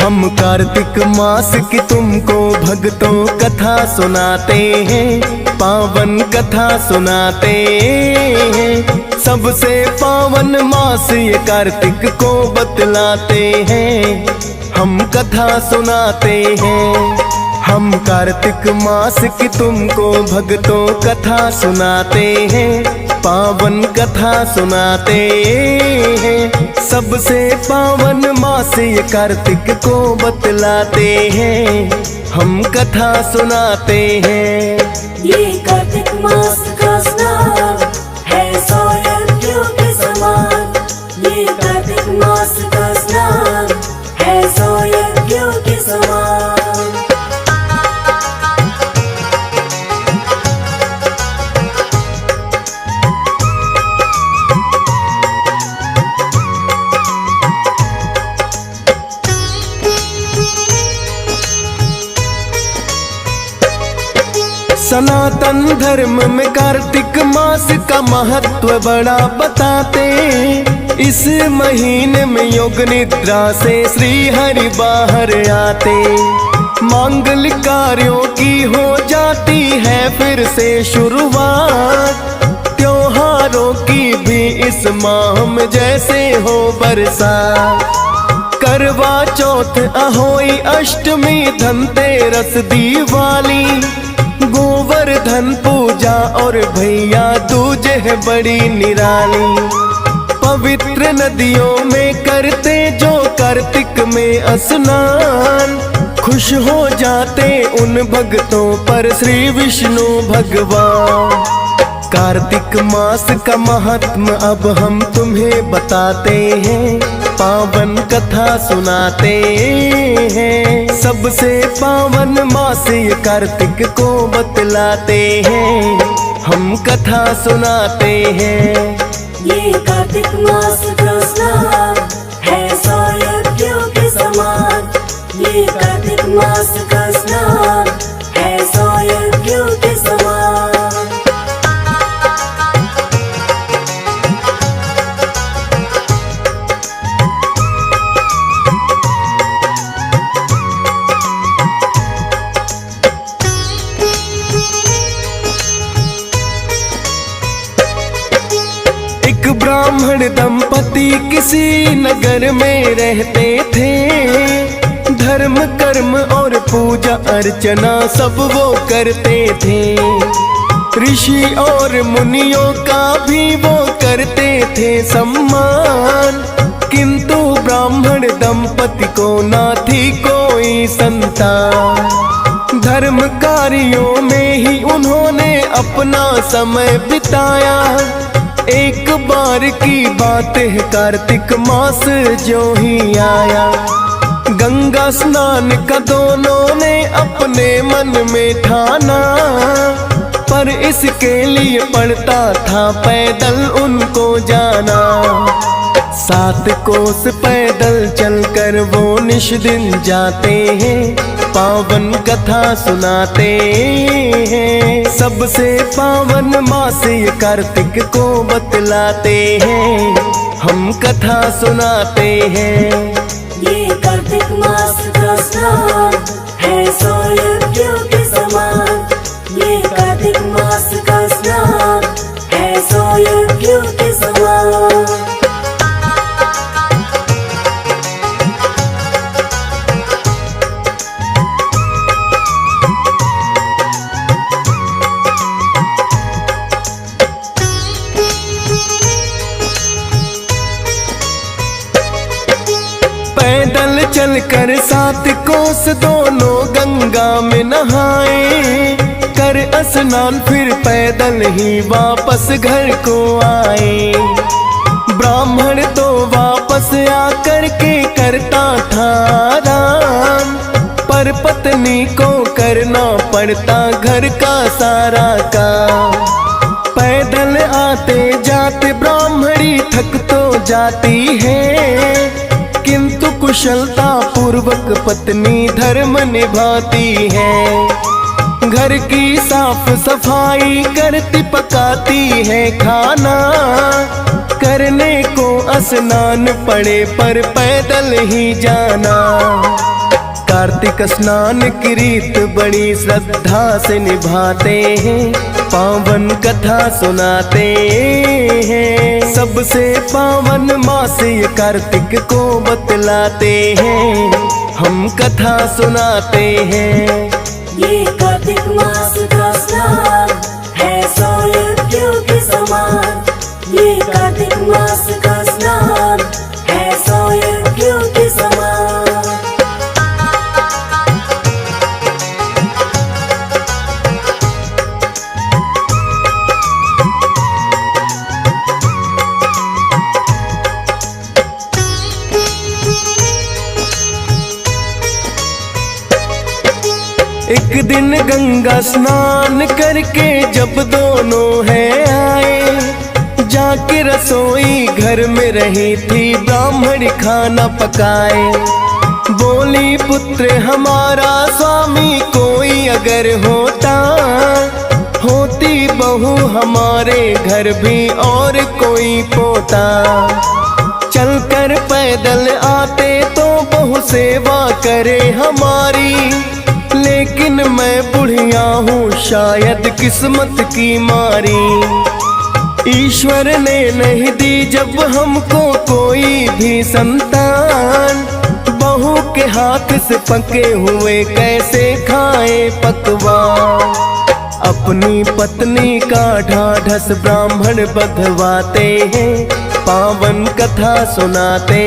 हम कार्तिक मास की तुमको भक्तों कथा सुनाते हैं, पावन कथा सुनाते हैं। सबसे पावन मास ये कार्तिक को बतलाते हैं, हम कथा सुनाते हैं। हम कार्तिक मास की तुमको भक्तों कथा सुनाते हैं, पावन कथा सुनाते हैं। सबसे पावन मास ये कार्तिक को बतलाते हैं, हम कथा सुनाते हैं। ये कार्तिक मास का स्नान है 100 यज्ञों के समान। ये कार्तिक मास का स्नान है 100 यज्ञों के समान। सनातन धर्म में कार्तिक मास का महत्व बड़ा बताते। इस महीने में योग निद्रा से श्री हरि बाहर आते। मांगलिक कार्यों की हो जाती है फिर से शुरुआत। त्योहारों की भी इस माह में जैसे हो बरसात। करवा चौथ, अहोई अष्टमी, धनतेरस, दिवाली, गोवर्धन पूजा और भैया दूज है बड़ी निराली। पवित्र नदियों में करते जो कार्तिक में स्नान, खुश हो जाते उन भक्तों पर श्री विष्णु भगवान। कार्तिक मास का महात्म अब हम तुम्हें बताते हैं, पावन कथा सुनाते हैं। सबसे पावन मास ये कार्तिक को बतलाते हैं, हम कथा सुनाते हैं। ये कार्तिक मास का स्नान है 100 यज्ञों के समान। ये कार्तिक मास का स्नान है 100 यज्ञों के समान। ब्राह्मण दंपति किसी नगर में रहते थे। धर्म कर्म और पूजा अर्चना सब वो करते थे। ऋषि और मुनियों का भी वो करते थे सम्मान। किंतु ब्राह्मण दंपति को ना थी कोई संतान। धर्म कार्यों में ही उन्होंने अपना समय बिताया। एक बार की बात है कार्तिक मास जो ही आया। गंगा स्नान का दोनों ने अपने मन में ठाना, पर इसके लिए पड़ता था पैदल उनको जाना। 7 कोस पैदल चलकर वो निश दिन जाते हैं, पावन कथा सुनाते हैं। सबसे पावन मास ये कार्तिक को बतलाते हैं, हम कथा सुनाते हैं। ये कार्तिक मास का स्नान है 100 यज्ञों के समान। ये कार्तिक मास का स्नान है 100 यज्ञों के समान। पैदल चलकर 7 कोस दोनों गंगा में नहाए। कर स्नान फिर पैदल ही वापस घर को आए। ब्राह्मण तो वापस आकर के करता था आराम, पर पत्नी को करना पड़ता घर का सारा काम। पैदल आते जाते ब्राह्मणी थक तो जाती है, किंतु कुशलता पूर्वक पत्नी धर्म निभाती है। घर की साफ सफाई करती पकाती है खाना, करने को स्नान पड़े पर पैदल ही जाना। कार्तिक स्नान की रीत बड़ी श्रद्धा से निभाते हैं, पावन कथा सुनाते हैं। सबसे पावन मास ये कार्तिक को बतलाते हैं, हम कथा सुनाते हैं। ये कार्तिक मास का स्नान है 100 यज्ञों के समान। ये कार्तिक मास का स्नान है 100 यज्ञों के समान। एक दिन गंगा स्नान करके जब दोनों हैं आए, जाके रसोई घर में रही थी ब्राह्मण खाना पकाए। बोली पुत्र हमारा स्वामी कोई अगर होता, होती बहू हमारे घर भी और कोई पोता। चलकर पैदल आते तो बहु सेवा करे हमारी, लेकिन मैं बुढ़िया हूँ शायद किस्मत की मारी। ईश्वर ने नहीं दी जब हमको कोई भी संतान, बहू के हाथ से पके हुए कैसे खाए पकवान। अपनी पत्नी का ढाढ़स ब्राह्मण बंधवाते हैं, पावन कथा सुनाते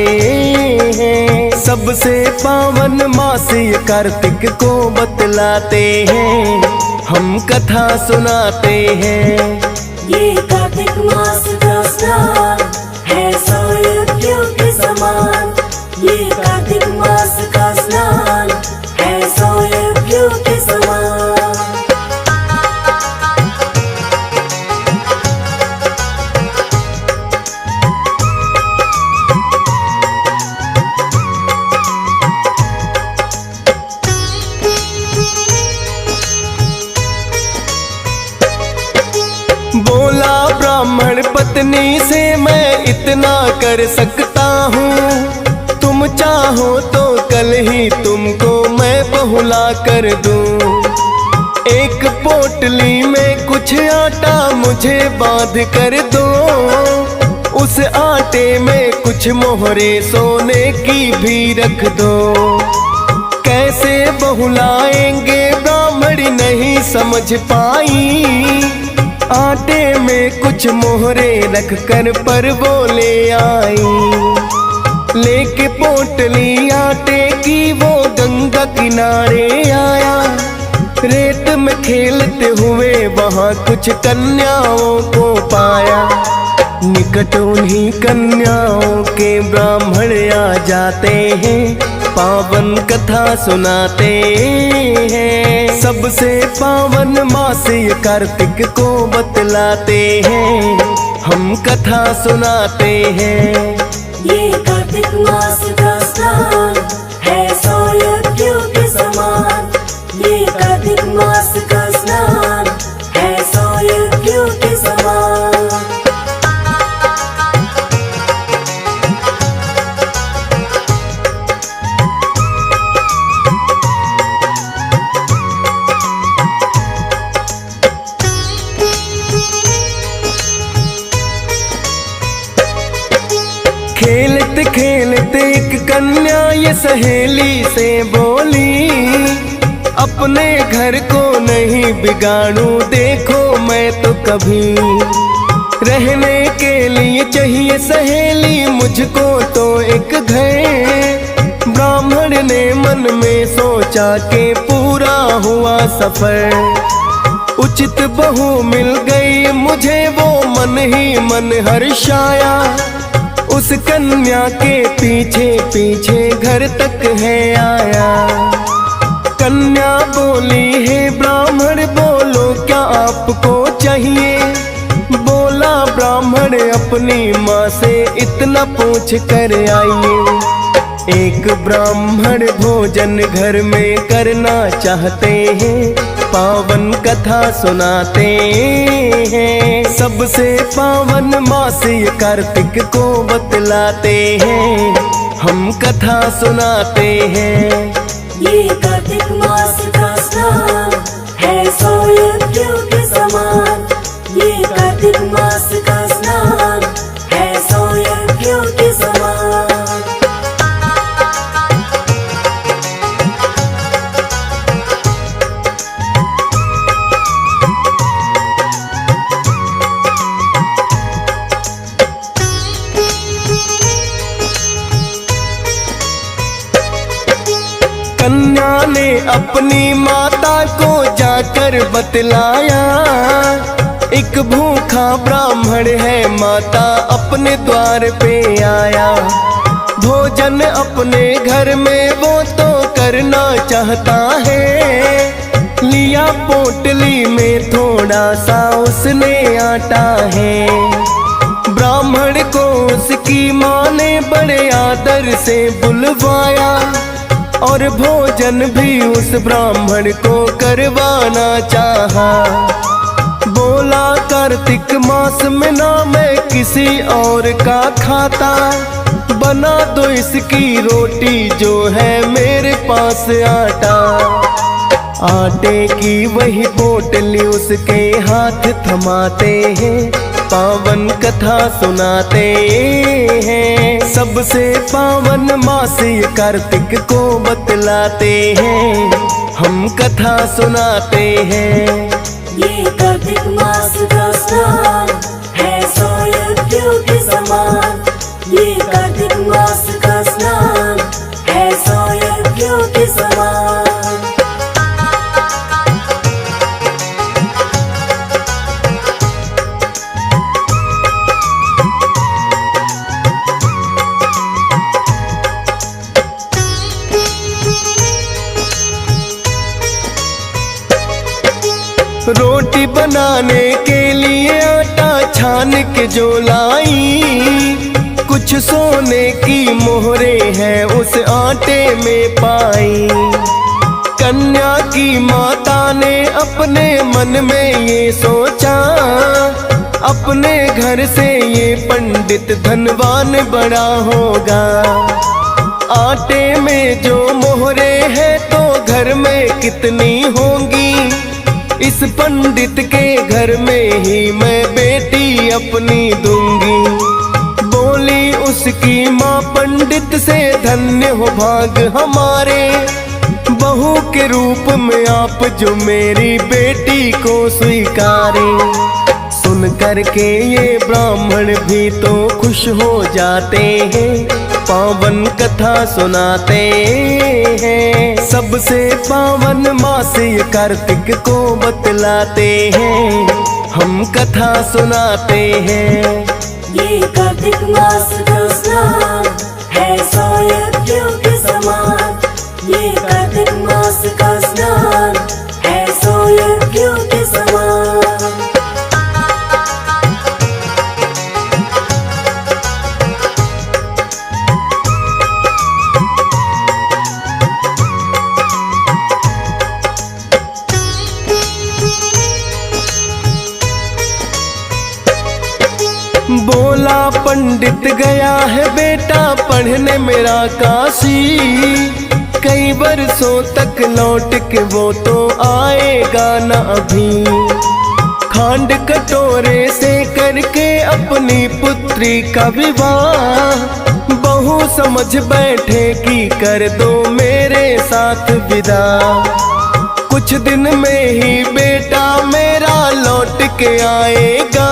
हैं। सबसे पावन मास ये कार्तिक को बतलाते हैं, हम कथा सुनाते हैं। ये कार्तिक मास का स्नान है 100 यज्ञों के समान। ये कार्तिक मास का स्नान है 100 यज्ञों के समान। बोला ब्राह्मण पत्नी से मैं इतना कर सकता हूँ, तुम चाहो तो कल ही तुमको मैं बहुला कर दूं। एक पोटली में कुछ आटा मुझे बांध कर दो, उस आटे में कुछ मोहरे सोने की भी रख दो। कैसे बहुलाएंगे ब्राह्मणी नहीं समझ पाई, आटे में कुछ मोहरे रख कर पर वो ले आई। लेके पोटली आटे की वो गंगा किनारे आया, रेत में खेलते हुए वहाँ कुछ कन्याओं को पाया। निकट उन्हीं कन्याओं के ब्राह्मण आ जाते हैं, पावन कथा सुनाते हैं। सबसे पावन मास ये कार्तिक को बतलाते हैं, हम कथा सुनाते हैं। ये कार्तिक मास का स्नान है 100 यज्ञों के समान। ये कार्तिक मास का स्नान है 100 यज्ञों के समान। खेलते खेलते एक कन्या ये सहेली से बोली, अपने घर को नहीं बिगाड़ू देखो मैं तो कभी। रहने के लिए चाहिए सहेली मुझको तो एक घर। ब्राह्मण ने मन में सोचा के पूरा हुआ सफर। उचित बहू मिल गई मुझे वो मन ही मन हर्षाया। उस कन्या के पीछे पीछे घर तक है आया। कन्या बोली है ब्राह्मण बोलो क्या आपको चाहिए। बोला ब्राह्मण अपनी माँ से इतना पूछ कर आइए। एक ब्राह्मण भोजन घर में करना चाहते हैं, पावन कथा सुनाते हैं। सबसे पावन मास ये कार्तिक को बतलाते हैं, हम कथा सुनाते हैं। ये कार्तिक मास का स्नान है 100 यज्ञों के समान। ये कार्तिक मास का स्नान है 100 यज्ञों के समान। कन्या ने अपनी माता को जाकर बतलाया, एक भूखा ब्राह्मण है माता अपने द्वार पे आया। भोजन अपने घर में वो तो करना चाहता है, लिया पोटली में थोड़ा सा उसने आटा है। ब्राह्मण को उसकी माँ ने बड़े आदर से बुलवाया, और भोजन भी उस ब्राह्मण को करवाना चाहा। बोला कार्तिक मास में ना मैं किसी और का खाता, बना दो इसकी रोटी जो है मेरे पास आटा। आटे की वही पोटली उसके हाथ थमाते हैं, पावन कथा सुनाते हैं। सबसे पावन मास ये कार्तिक को बतलाते हैं, हम कथा सुनाते हैं। ये कार्तिक मास का स्नान है 100 यज्ञों के समान। ये कार्तिक मास का स्नान है 100 यज्ञों के समान। रोटी बनाने के लिए आटा छान के जो लाई, कुछ सोने की मोहरे हैं उस आटे में पाई। कन्या की माता ने अपने मन में ये सोचा, अपने घर से ये पंडित धनवान बड़ा होगा। आटे में जो मोहरे हैं तो घर में कितनी होंगी, इस पंडित के घर में ही मैं बेटी अपनी दूंगी। बोली उसकी माँ पंडित से, धन्य हो भाग हमारे, बहू के रूप में आप जो मेरी बेटी को स्वीकारे। सुन करके ये ब्राह्मण भी तो खुश हो जाते हैं, पावन कथा सुनाते हैं। सबसे पावन मास ये कार्तिक को बतलाते हैं, हम कथा सुनाते हैं। ये कार्तिक मास का स्नान है 100 यज्ञों के समान। ये कार्तिक मास का स्नान है 100 यज्ञों के समान। बोला पंडित गया है बेटा पढ़ने मेरा काशी, कई बरसों तक लौट के वो तो आएगा न अभी। खांड कटोरे से करके अपनी पुत्री का विवाह, बहू समझ बैठे कि कर दो मेरे साथ विदा। कुछ दिन में ही बेटा मेरा लौट के आएगा,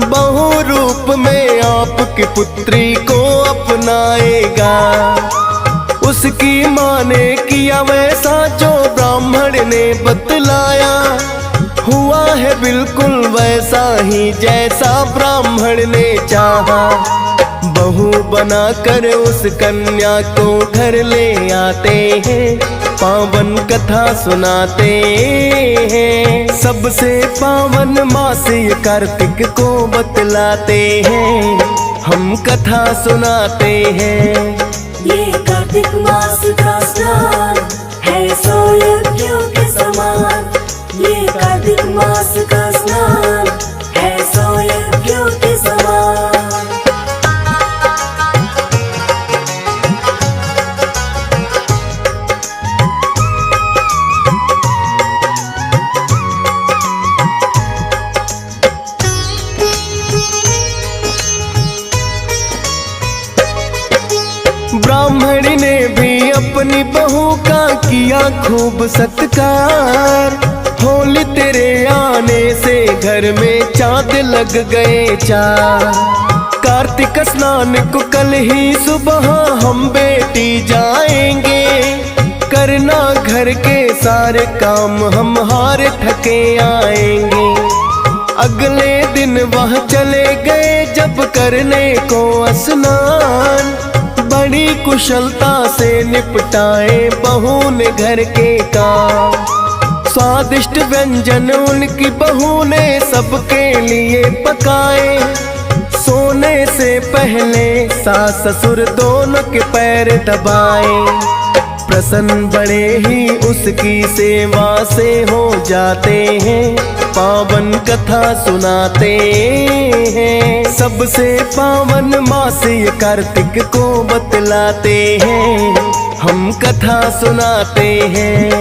बहू रूप में आपकी पुत्री को अपनाएगा। उसकी माँ ने किया वैसा जो ब्राह्मण ने बतलाया, हुआ है बिल्कुल वैसा ही जैसा ब्राह्मण ने चाहा। बहू बनाकर उस कन्या को घर ले आते हैं, पावन कथा सुनाते हैं। सबसे पावन मास ये कार्तिक को बतलाते हैं, हम कथा सुनाते हैं। ये कार्तिक मास का स्नान है सौ यज्ञों के समान। ये कार्तिक मास का स्नान है सौ यज्ञों के समान। ब्राह्मणी ने भी अपनी बहू का किया खूब सत्कार। होली तेरे आने से घर में चांद लग गए चार। कार्तिक स्नान को कल ही सुबह हम बेटी जाएंगे। करना घर के सारे काम हम हार थके आएंगे। अगले दिन वह चले गए जब करने को स्नान। बड़ी कुशलता से निपटाए बहू ने घर के काम। स्वादिष्ट व्यंजन उनकी बहू ने सबके लिए पकाए। सोने से पहले सास ससुर दोनों के पैर दबाए। प्रसन्न बड़े ही उसकी सेवा से हो जाते हैं। पावन कथा सुनाते हैं। सबसे पावन मास ये कार्तिक को बतलाते हैं। हम कथा सुनाते हैं।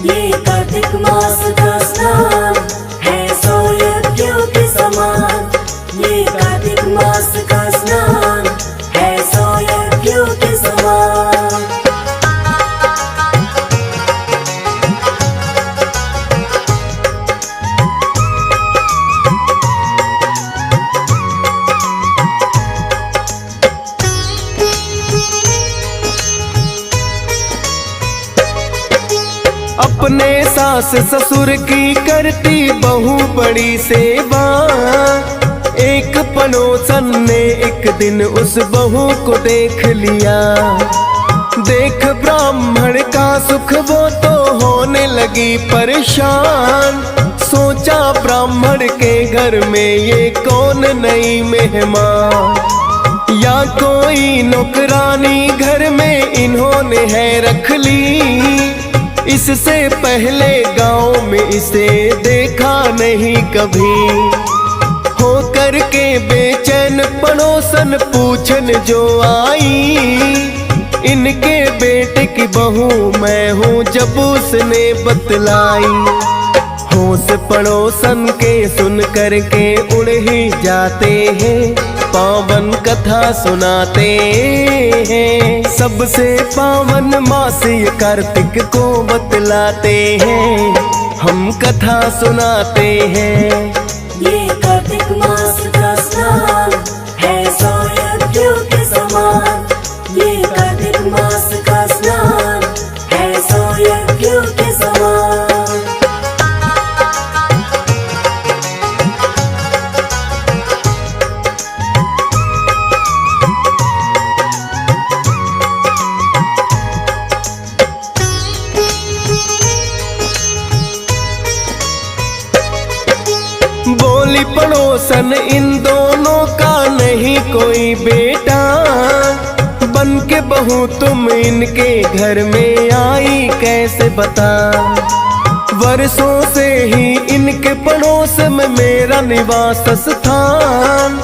ये कार्तिक मास का स्नान है सौ यज्ञों के समान। ये कार्तिक मास का स्नान है सौ यज्ञों के समान। अपने सास ससुर की करती बहू बड़ी सेवा। एक पड़ोसन ने एक दिन उस बहू को देख लिया। देख ब्राह्मण का सुख वो तो होने लगी परेशान। सोचा ब्राह्मण के घर में ये कौन नई मेहमान। या कोई नौकरानी घर में इन्होंने है रख ली। इससे पहले गांव में इसे देखा नहीं कभी। हो करके बेचैन पड़ोसन पूछन जो आई। इनके बेटे की बहू मैं हूँ जब उसने बतलाई। होश पड़ोसन के सुन करके उड़ ही जाते हैं। पावन कथा सुनाते हैं। सबसे पावन मास ये कार्तिक को बतलाते हैं। हम कथा सुनाते हैं। ये कार्तिक मास का स्नान है सौ यज्ञों के समान। ये कार्तिक मास का स्नान है सौ यज्ञों के समान। बोली पड़ोसन इन दोनों का नहीं कोई बेटा। बन के बहू तुम इनके घर में आई कैसे बता। वर्षों से ही इनके पड़ोस में मेरा निवास स्थान।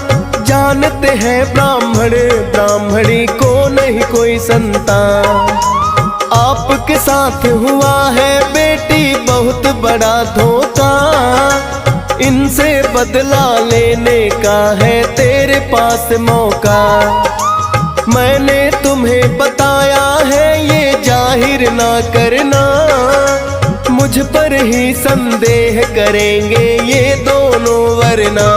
जानते हैं ब्राह्मण ब्राह्मणी को नहीं कोई संतान। आपके साथ हुआ है बेटी बहुत बड़ा धोखा। इनसे बदला लेने का है तेरे पास मौका। मैंने तुम्हें बताया है ये जाहिर ना करना। मुझ पर ही संदेह करेंगे ये दोनों वरना।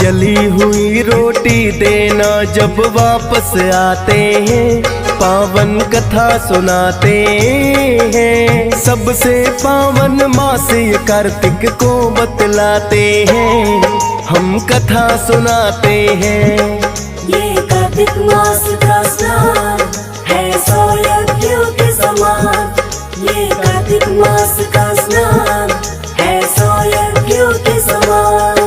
जली हुई रोटी देना जब वापस आते हैं। पावन कथा सुनाते हैं। सबसे पावन मास ये कार्तिक को बतलाते हैं। हम कथा सुनाते हैं। ये कार्तिक मास का स्नान है सौ यज्ञों के समान। ये कार्तिक मास का स्नान है सौ यज्ञों के समान।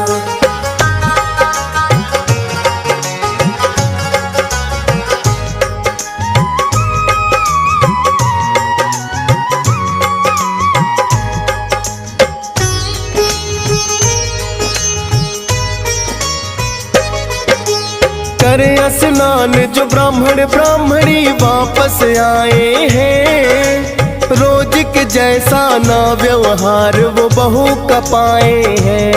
करे स्नान जो ब्राह्मण ब्राह्मणी वापस आए हैं। रोज के जैसा ना व्यवहार वो बहू का पाए हैं।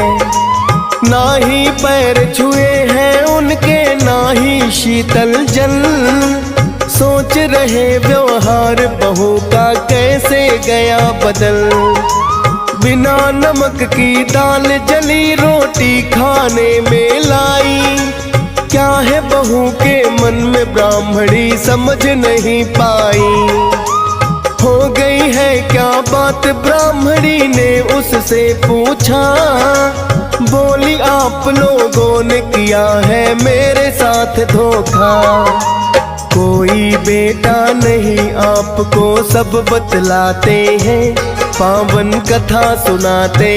ना ही पैर छुए हैं उनके ना ही शीतल जल। सोच रहे व्यवहार बहू का कैसे गया बदल। बिना नमक की दाल जली रोटी खाने में लाई। क्या है बहू के मन में ब्राह्मणी समझ नहीं पाई। हो गई है क्या बात ब्राह्मणी ने उससे पूछा। बोली आप लोगों ने किया है मेरे साथ धोखा। कोई बेटा नहीं आपको सब बतलाते हैं। पावन कथा सुनाते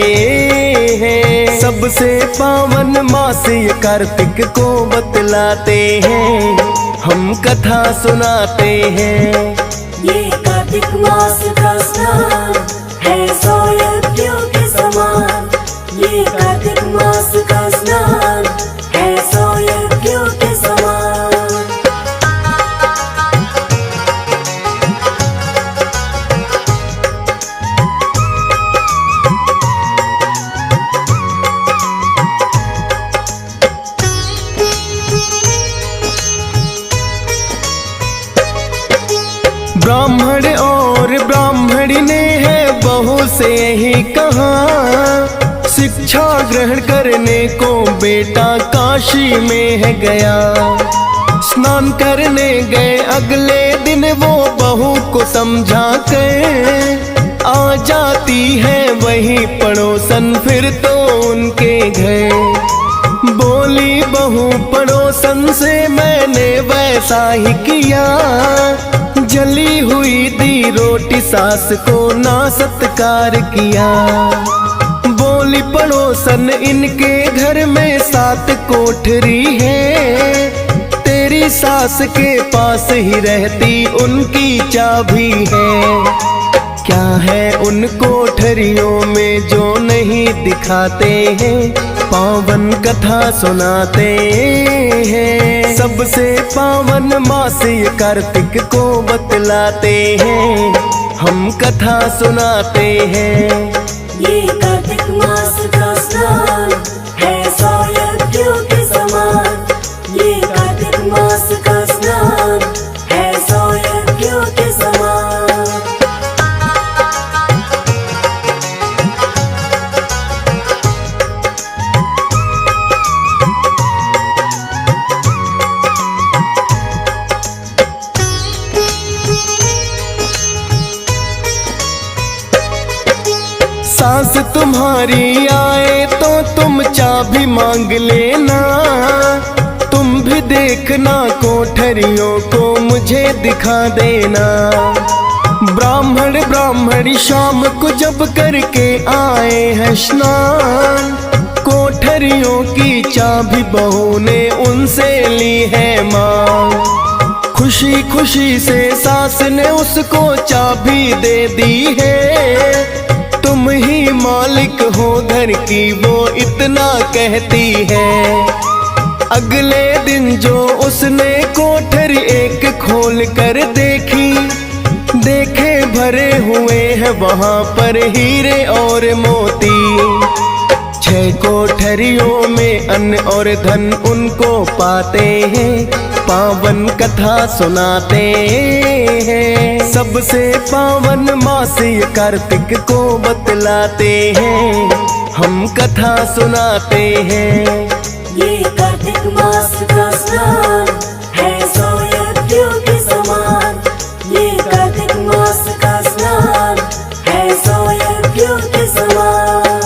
हैं। सबसे पावन मास ये कार्तिक को बतलाते हैं। हम कथा सुनाते हैं। ये कार्तिक मास का स्नान है 100 यज्ञों के समान। ये कार्तिक मास का स्नान है 100 यज्ञों के समान। ब्राह्मण और ब्राह्मणी ने है बहू से यही कहा। शिक्षा ग्रहण करने को बेटा काशी में है गया। स्नान करने गए अगले दिन वो बहू को समझा कर आ जाती है वही पड़ोसन फिर तो उनके घर। बोली बहू पड़ोसन से मैंने वैसा ही किया। जली हुई दी रोटी सास को ना सत्कार किया। बोली पड़ोसन इनके घर में 7 कोठरी है। तेरी सास के पास ही रहती उनकी चाबी है। क्या है उन कोठरियों में जो नहीं दिखाते हैं। पावन कथा सुनाते हैं। सबसे पावन मास ये कार्तिक को बतलाते हैं। हम कथा सुनाते हैं। ये कार्तिक मास का स्नान है 100 यज्ञों के समान। ये कार्तिक मास का स्नान है 100 यज्ञों के समान। सास तुम्हारी आए तो तुम चाबी मांग लेना। तुम भी देखना कोठरियों को मुझे दिखा देना। ब्राह्मण ब्राह्मणी शाम को जब करके आए हैं स्नान। कोठरियों की चाबी बहू ने उनसे ली है मां। खुशी खुशी से सास ने उसको चाबी दे दी है। तुम ही मालिक हो घर की वो इतना कहती है। अगले दिन जो उसने कोठरी एक खोल कर देखी। देखे भरे हुए हैं वहाँ पर हीरे और मोती। 6 कोठरियों में अन्न और धन उनको पाते हैं। पावन कथा सुनाते हैं। सबसे पावन मास ये कार्तिक को बतलाते हैं। हम कथा सुनाते हैं। ये कार्तिक मास का स्नान है 100 यज्ञों के समान। ये कार्तिक मास का स्नान है 100 यज्ञों के समान।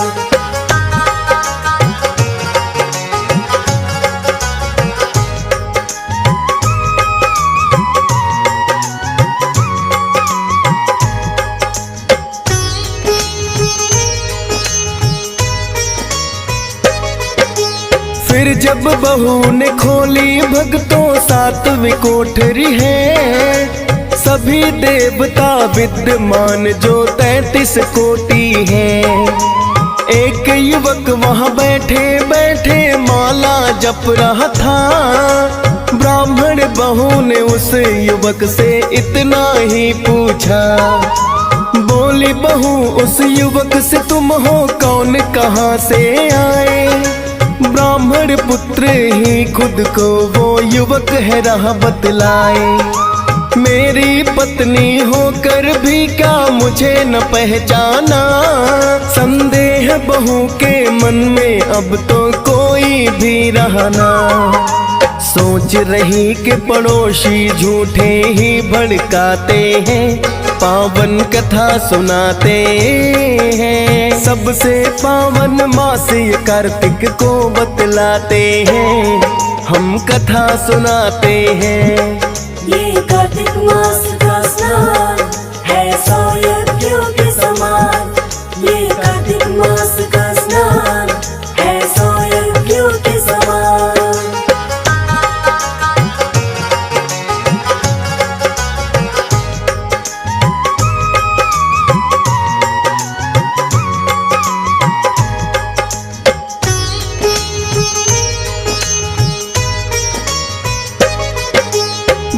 फिर जब बहू ने खोली भक्तों 7वीं कोठरी है। सभी देवता विद्यमान जो 33 कोटि है। एक युवक वहाँ बैठे बैठे माला जप रहा था। बहू ने उस युवक से इतना ही पूछा। बोली बहू उस युवक से, तुम हो कौन, कहाँ से आए? ब्राह्मण पुत्र ही खुद को वो युवक है राह बतलाए। मेरी पत्नी होकर भी क्या मुझे न पहचाना? संदेह बहू के मन में अब तो कोई भी रहा ना। सोच रही कि पड़ोसी झूठे ही भड़काते हैं, पावन कथा सुनाते हैं। सबसे पावन मास ये कार्तिक को बतलाते हैं, हम कथा सुनाते हैं। ये कार्तिक मास का स्नान है 100 यज्ञों के समान। ये कार्तिक मास का स्नान है 100 यज्ञों के समान।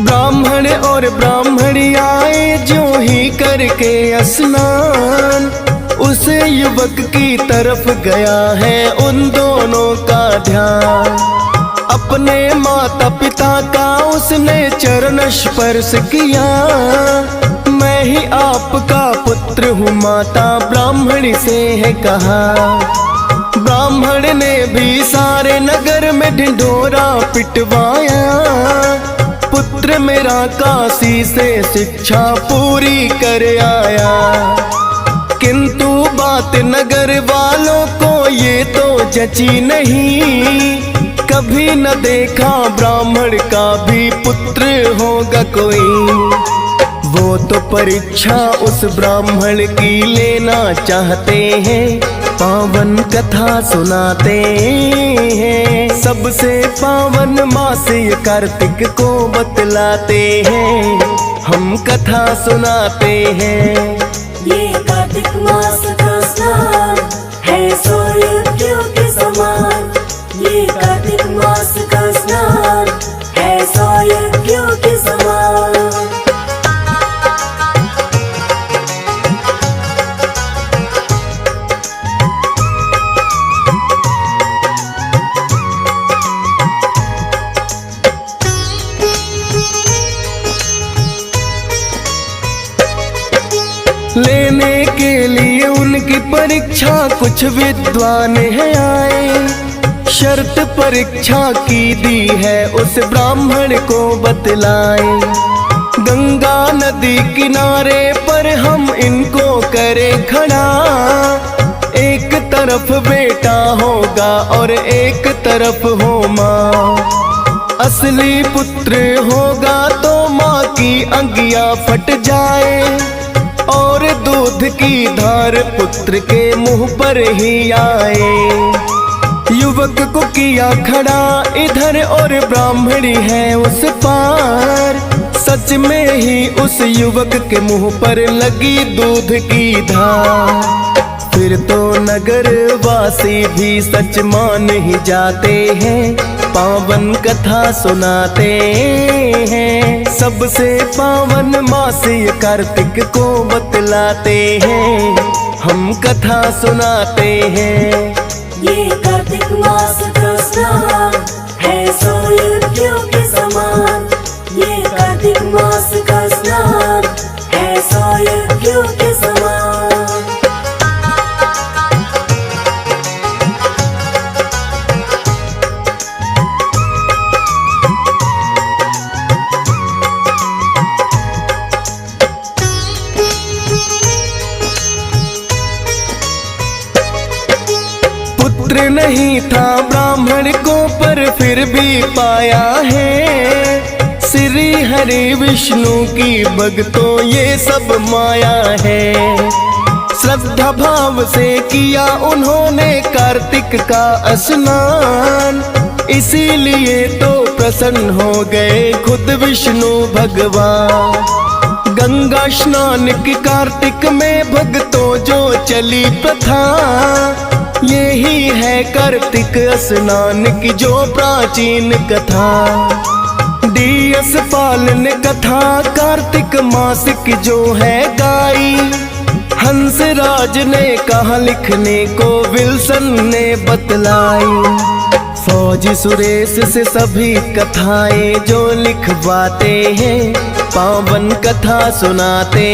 ब्राह्मण और ब्राह्मणी आए जो ही करके स्नान, उस युवक की तरफ गया है उन दोनों का ध्यान। अपने माता पिता का उसने चरण स्पर्श किया। मैं ही आपका पुत्र हूँ माता ब्राह्मणी से है कहा। ब्राह्मण ने भी सारे नगर में ढिंढोरा पिटवाया। पुत्र मेरा काशी से शिक्षा पूरी कर आया। किंतु बात नगर वालों को ये तो जची नहीं। कभी न देखा ब्राह्मण का भी पुत्र होगा कोई। वो तो परीक्षा उस ब्राह्मण की लेना चाहते हैं, पावन कथा सुनाते हैं। सबसे पावन मास ये कार्तिक को बतलाते हैं, हम कथा सुनाते हैं। ये कार्तिक मास का स्नान है 100 यज्ञों के समान। ये कार्तिक मास का स्नान है 100 यज्ञों के समान। लेने के लिए उनकी परीक्षा कुछ विद्वान है आए। शर्त परीक्षा की दी है उस ब्राह्मण को बतलाए। गंगा नदी किनारे पर हम इनको करें खड़ा। एक तरफ बेटा होगा और एक तरफ हो माँ। असली पुत्र होगा तो माँ की अंगिया फट जाए और दूध की धार पुत्र के मुंह पर ही आए। युवक को किया खड़ा इधर और ब्राह्मणी है उस पार। सच में ही उस युवक के मुंह पर लगी दूध की धार। फिर तो नगर वासी भी सच मान ही जाते हैं, पावन कथा सुनाते हैं। सबसे पावन मास ये कार्तिक को बतलाते हैं, हम कथा सुनाते हैं। ये कार्तिक मास का स्नान है 100 यज्ञों के समान। ये कार्तिक मास का स्नान है 100 यज्ञों के समान। पुत्र नहीं था ब्राह्मण को पर फिर भी पाया है। श्री हरि विष्णु की भक्तों ये सब माया है। श्रद्धा भाव से किया उन्होंने कार्तिक का स्नान। इसीलिए तो प्रसन्न हो गए खुद विष्णु भगवान। गंगा स्नान की कार्तिक में भक्तों जो चली प्रथा, यही है कार्तिक स्नान की जो प्राचीन कथा। DS पाल ने कथा कार्तिक मासिक जो है गाई, हंसराज ने कहा लिखने को विल्सन ने बतलाई। फौजी सुरेश से सभी कथाएं जो लिखवाते हैं, पावन कथा सुनाते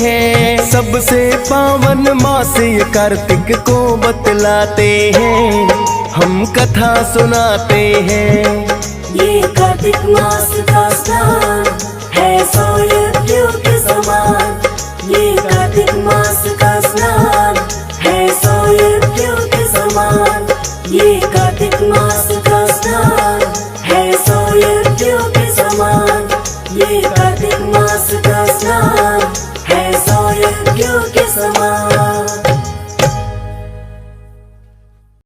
हैं। सबसे पावन मास ये कार्तिक को बतलाते हैं, हम कथा सुनाते हैं। ये कार्तिक मास का स्नान है, सो यज्ञों